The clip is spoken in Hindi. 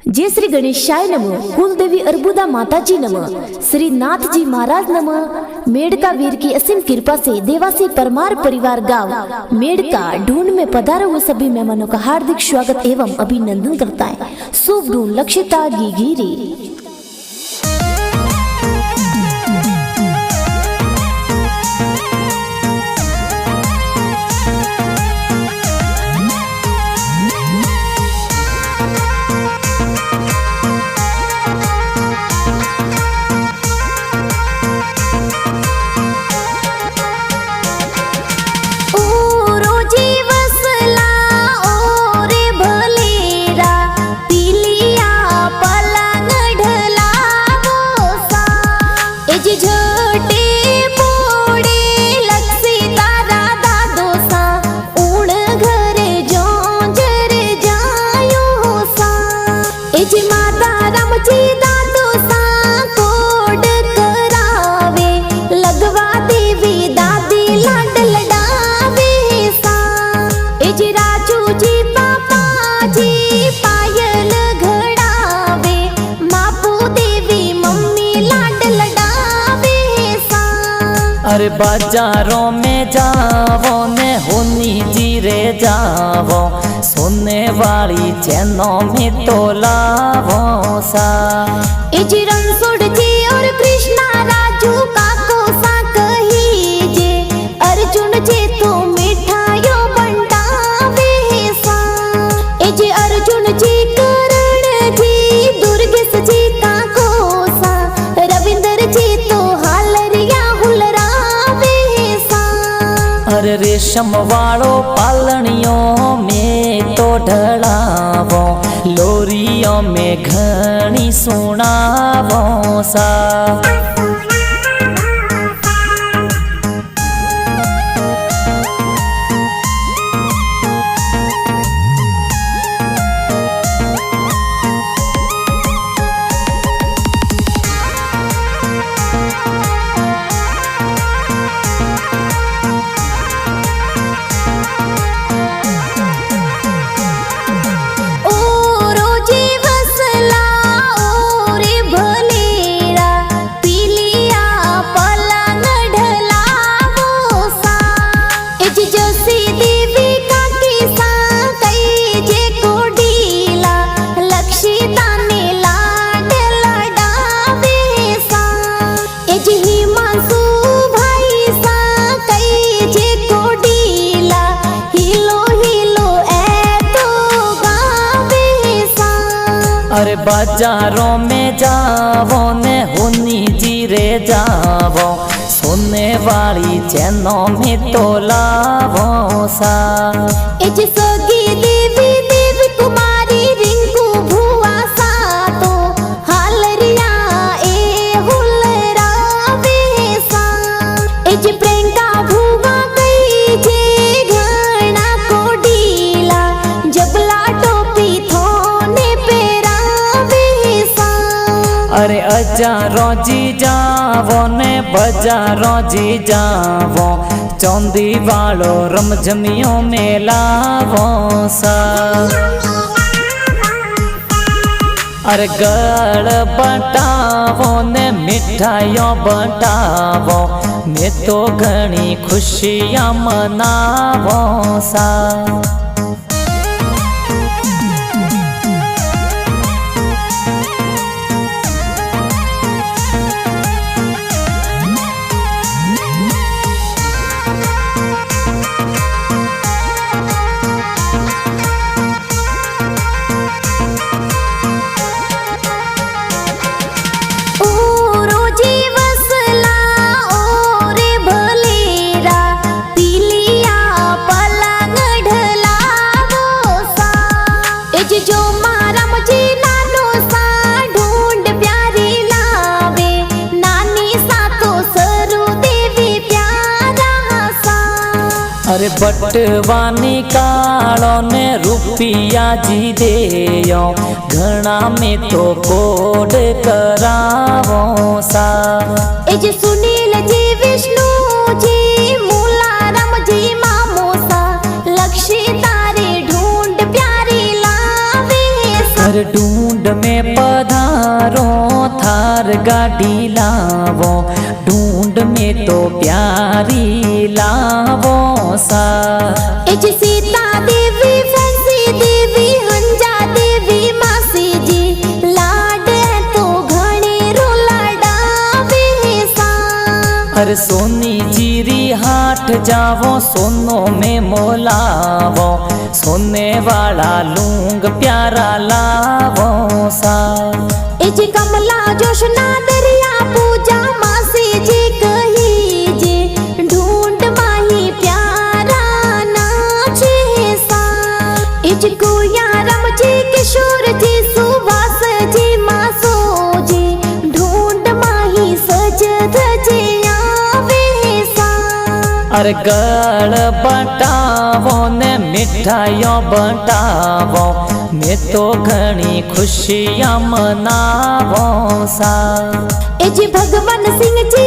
जय श्री गणेशाय नमः। कुलदेवी अर्बुदा माता जी नमः। श्री नाथ जी महाराज नमः। मेड़का वीर की असीम कृपा से देवासी परमार परिवार गांव मेड़का ढूंढ में पधारे हुए सभी मेहमानों का हार्दिक स्वागत एवं अभिनंदन करता है। शुभ ढूंढ लक्षिता गिगिरी। अरे बाजारों में जावो ने होनी जीरे जावो, सोने वाली चैनों में तो लावो सा। इजी रणछोड़ जी और कृष्णा राजू काको सा कही जे, अर्जुन जी तो मिठाइयों बंटावे सा। इजी अर्जुन जी करण जी दुर्गेश जी काको सा, रविंद्र जी तो हालरिया अरे रेशम वालो पालनियों में तो ढलावो, लोरियों में घनी सुनावो सा। अरे बाजारों में जावो ने होनी जीरे जावो, सोने वाली चैनों में तो लावो सा। इज सगी देवी देव कुमारी रिंकू भुआ सा तो हालरिया ए हुलरावे सा। इज प्रियंका भुआ कई जे घना कोडीला, जबला टोपी थोने अरे अजारों जी जावो ने बजारों जी जावो, चौंदी वालो रमझमियों में लावो सा। अरे गल बटावो ने मिठाइयों बटावो, मैं तो घनी खुशियाँ मनावो सा। अरे बटवानी कालो ने रुपया जी देयो, घना में तो कोड करावो सा। इज सुनील जी विष्णु जी मूलाराम जी मामोसा, लक्ष्य तारे ढूंढ प्यारी लावे सा। ढूंढ ढूंढ में पधारो थार गाड़ी लावो, ढूंढ में तो प्यारी लावो सा। एज सीता देवी फंसी देवी हंजा देवी मासी जी, लाड है तो घणे रो लाडावे सा। अरे सोनी जीरी हाट जावो, सोनो में मोलावो, सोने वाला लूंग प्यारा लावो सा। एज कमला जोशना दरिया पूजा मासी जी कही जे, ढूंढ माही प्यारा नाचे सा। एज गोया राम जी किशोर जी सुभाष जी मासो जी, ढूंढ माही सज धजे आवे सा। अरे गल बटावो ने मिठाइयों बटावो, मैं तो घनी खुशियाँ मनावो सा। एज भगवान सिंह जी